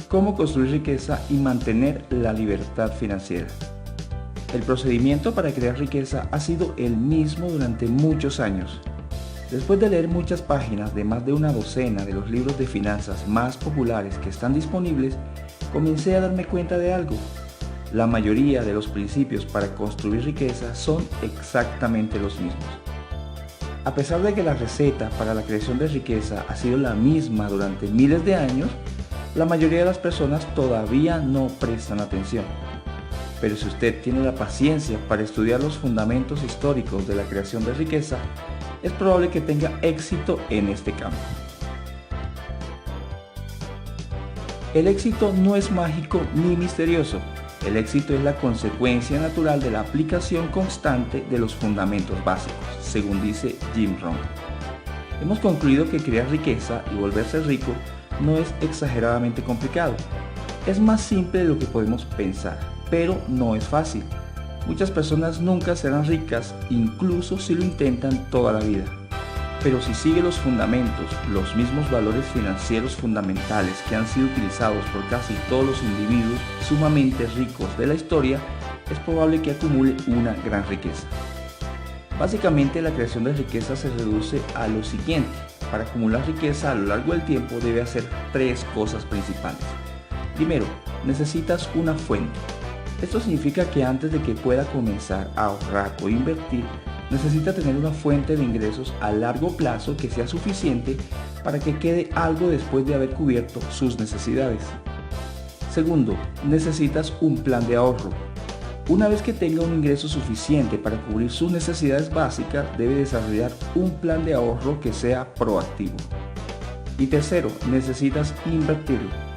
cómo construir riqueza y mantener la libertad financiera. El procedimiento para crear riqueza ha sido el mismo durante muchos años. Después de leer muchas páginas de más de una docena de los libros de finanzas más populares que están disponibles, comencé a darme cuenta de algo. La mayoría de los principios para construir riqueza son exactamente los mismos. A pesar de que la receta para la creación de riqueza ha sido la misma durante miles de años, la mayoría de las personas todavía no prestan atención. Pero si usted tiene la paciencia para estudiar los fundamentos históricos de la creación de riqueza, es probable que tenga éxito en este campo. El éxito no es mágico ni misterioso. El éxito es la consecuencia natural de la aplicación constante de los fundamentos básicos, según dice Jim Rohn. Hemos concluido que crear riqueza y volverse rico no es exageradamente complicado. Es más simple de lo que podemos pensar, pero no es fácil. Muchas personas nunca serán ricas, incluso si lo intentan toda la vida. Pero si sigue los fundamentos, los mismos valores financieros fundamentales que han sido utilizados por casi todos los individuos sumamente ricos de la historia, es probable que acumule una gran riqueza. Básicamente, la creación de riqueza se reduce a lo siguiente. Para acumular riqueza a lo largo del tiempo debe hacer tres cosas principales. Primero, necesitas una fuente. Esto significa que antes de que pueda comenzar a ahorrar o invertir, necesita tener una fuente de ingresos a largo plazo que sea suficiente para que quede algo después de haber cubierto sus necesidades. Segundo, necesitas un plan de ahorro. Una vez que tenga un ingreso suficiente para cubrir sus necesidades básicas, debe desarrollar un plan de ahorro que sea proactivo. Y tercero, necesitas invertirlo.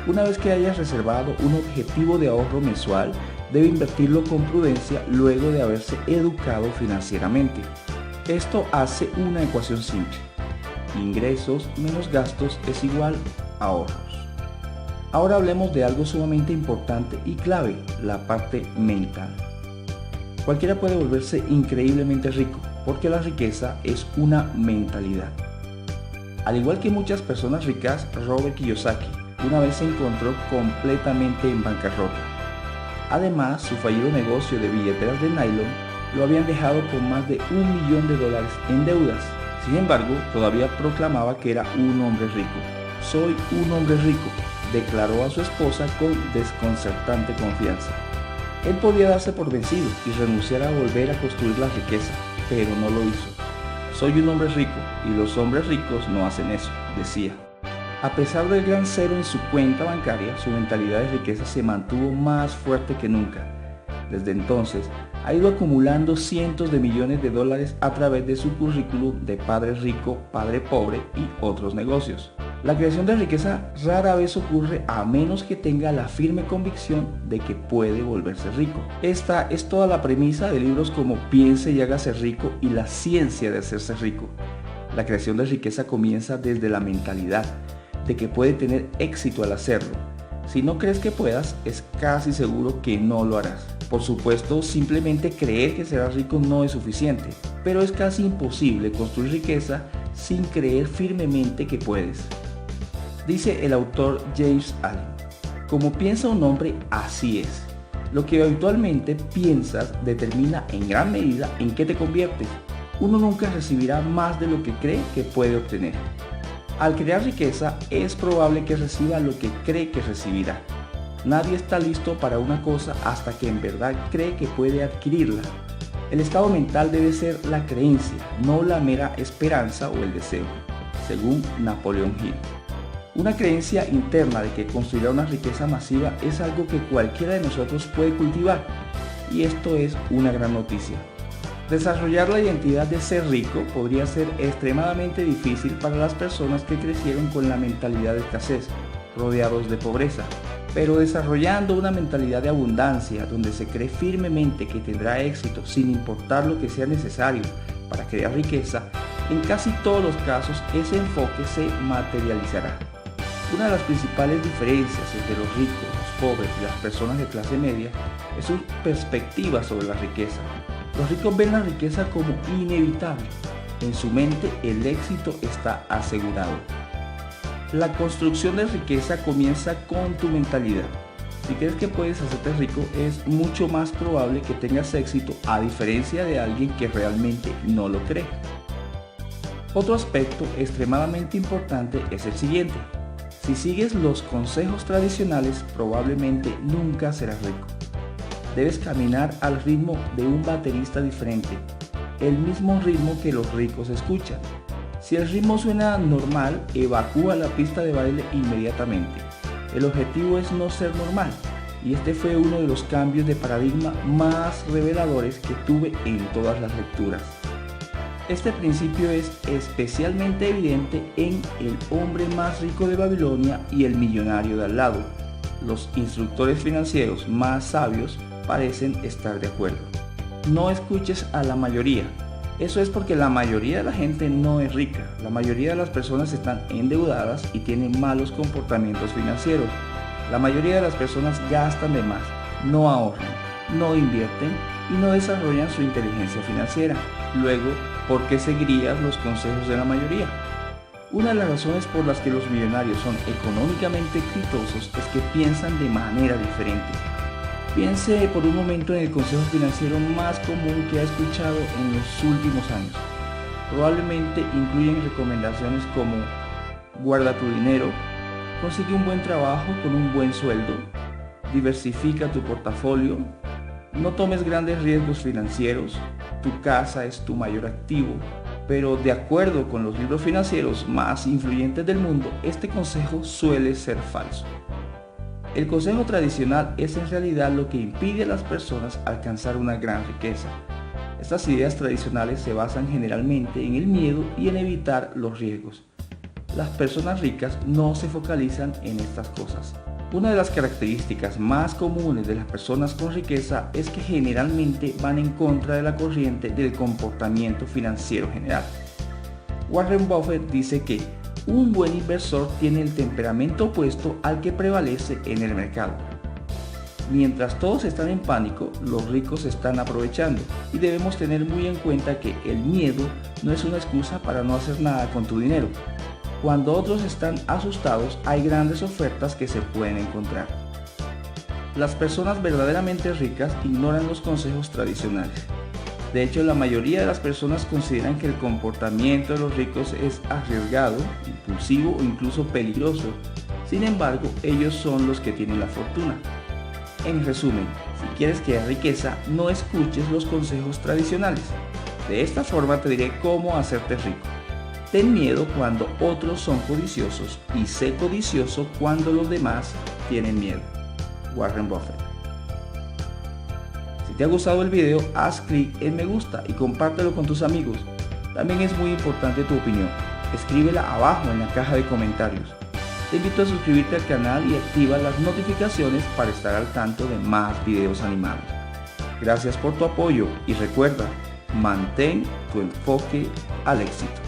Una vez que hayas reservado un objetivo de ahorro mensual, debe invertirlo con prudencia luego de haberse educado financieramente. Esto hace una ecuación simple. Ingresos menos gastos es igual a ahorros. Ahora hablemos de algo sumamente importante y clave, la parte mental. Cualquiera puede volverse increíblemente rico, porque la riqueza es una mentalidad. Al igual que muchas personas ricas, Robert Kiyosaki una vez se encontró completamente en bancarrota. Además, su fallido negocio de billeteras de nylon lo habían dejado con más de $1 millón en deudas. Sin embargo, todavía proclamaba que era un hombre rico. Soy un hombre rico, declaró a su esposa con desconcertante confianza. Él podía darse por vencido y renunciar a volver a construir la riqueza, pero no lo hizo. Soy un hombre rico y los hombres ricos no hacen eso, decía. A pesar del gran cero en su cuenta bancaria, su mentalidad de riqueza se mantuvo más fuerte que nunca. Desde entonces, ha ido acumulando cientos de millones de dólares a través de su currículum de padre rico, padre pobre y otros negocios. La creación de riqueza rara vez ocurre a menos que tenga la firme convicción de que puede volverse rico. Esta es toda la premisa de libros como Piense y hágase rico y La ciencia de hacerse rico. La creación de riqueza comienza desde la mentalidad de que puede tener éxito al hacerlo. Si no crees que puedas, es casi seguro que no lo harás. Por supuesto, simplemente creer que serás rico no es suficiente, pero es casi imposible construir riqueza sin creer firmemente que puedes. Dice el autor James Allen: como piensa un hombre, así es. Lo que habitualmente piensas determina en gran medida en qué te conviertes. Uno nunca recibirá más de lo que cree que puede obtener. Al crear riqueza, es probable que reciba lo que cree que recibirá. Nadie está listo para una cosa hasta que en verdad cree que puede adquirirla. El estado mental debe ser la creencia, no la mera esperanza o el deseo, según Napoleon Hill. Una creencia interna de que construirá una riqueza masiva es algo que cualquiera de nosotros puede cultivar, y esto es una gran noticia. Desarrollar la identidad de ser rico podría ser extremadamente difícil para las personas que crecieron con la mentalidad de escasez, rodeados de pobreza. Pero desarrollando una mentalidad de abundancia, donde se cree firmemente que tendrá éxito sin importar lo que sea necesario para crear riqueza, en casi todos los casos ese enfoque se materializará. Una de las principales diferencias entre los ricos, los pobres y las personas de clase media es su perspectiva sobre la riqueza. Los ricos ven la riqueza como inevitable. En su mente el éxito está asegurado. La construcción de riqueza comienza con tu mentalidad. Si crees que puedes hacerte rico, es mucho más probable que tengas éxito, a diferencia de alguien que realmente no lo cree. Otro aspecto extremadamente importante es el siguiente. Si sigues los consejos tradicionales, probablemente nunca serás rico. Debes caminar al ritmo de un baterista diferente, el mismo ritmo que los ricos escuchan. Si el ritmo suena normal, evacúa la pista de baile inmediatamente. El objetivo es no ser normal, y este fue uno de los cambios de paradigma más reveladores que tuve en todas las lecturas. Este principio es especialmente evidente en El hombre más rico de Babilonia y El millonario de al lado. Los instructores financieros más sabios parecen estar de acuerdo. No escuches a la mayoría. Eso es porque la mayoría de la gente no es rica. La mayoría de las personas están endeudadas y tienen malos comportamientos financieros. La mayoría de las personas gastan de más, no ahorran, no invierten y no desarrollan su inteligencia financiera. Luego, ¿por qué seguirías los consejos de la mayoría? Una de las razones por las que los millonarios son económicamente exitosos es que piensan de manera diferente. Piense por un momento en el consejo financiero más común que ha escuchado en los últimos años. Probablemente incluyen recomendaciones como: guarda tu dinero, consigue un buen trabajo con un buen sueldo, diversifica tu portafolio, no tomes grandes riesgos financieros, tu casa es tu mayor activo. Pero de acuerdo con los libros financieros más influyentes del mundo, este consejo suele ser falso. El consejo tradicional es en realidad lo que impide a las personas alcanzar una gran riqueza. Estas ideas tradicionales se basan generalmente en el miedo y en evitar los riesgos. Las personas ricas no se focalizan en estas cosas. Una de las características más comunes de las personas con riqueza es que generalmente van en contra de la corriente del comportamiento financiero general. Warren Buffett dice que un buen inversor tiene el temperamento opuesto al que prevalece en el mercado. Mientras todos están en pánico, los ricos están aprovechando, y debemos tener muy en cuenta que el miedo no es una excusa para no hacer nada con tu dinero. Cuando otros están asustados, hay grandes ofertas que se pueden encontrar. Las personas verdaderamente ricas ignoran los consejos tradicionales. De hecho, la mayoría de las personas consideran que el comportamiento de los ricos es arriesgado, impulsivo o incluso peligroso. Sin embargo, ellos son los que tienen la fortuna. En resumen, si quieres crear riqueza, no escuches los consejos tradicionales. De esta forma te diré cómo hacerte rico. Ten miedo cuando otros son codiciosos y sé codicioso cuando los demás tienen miedo. Warren Buffett. Si te ha gustado el video, haz clic en me gusta y compártelo con tus amigos. También es muy importante tu opinión. Escríbela abajo en la caja de comentarios. Te invito a suscribirte al canal y activa las notificaciones para estar al tanto de más videos animados. Gracias por tu apoyo y recuerda, mantén tu enfoque al éxito.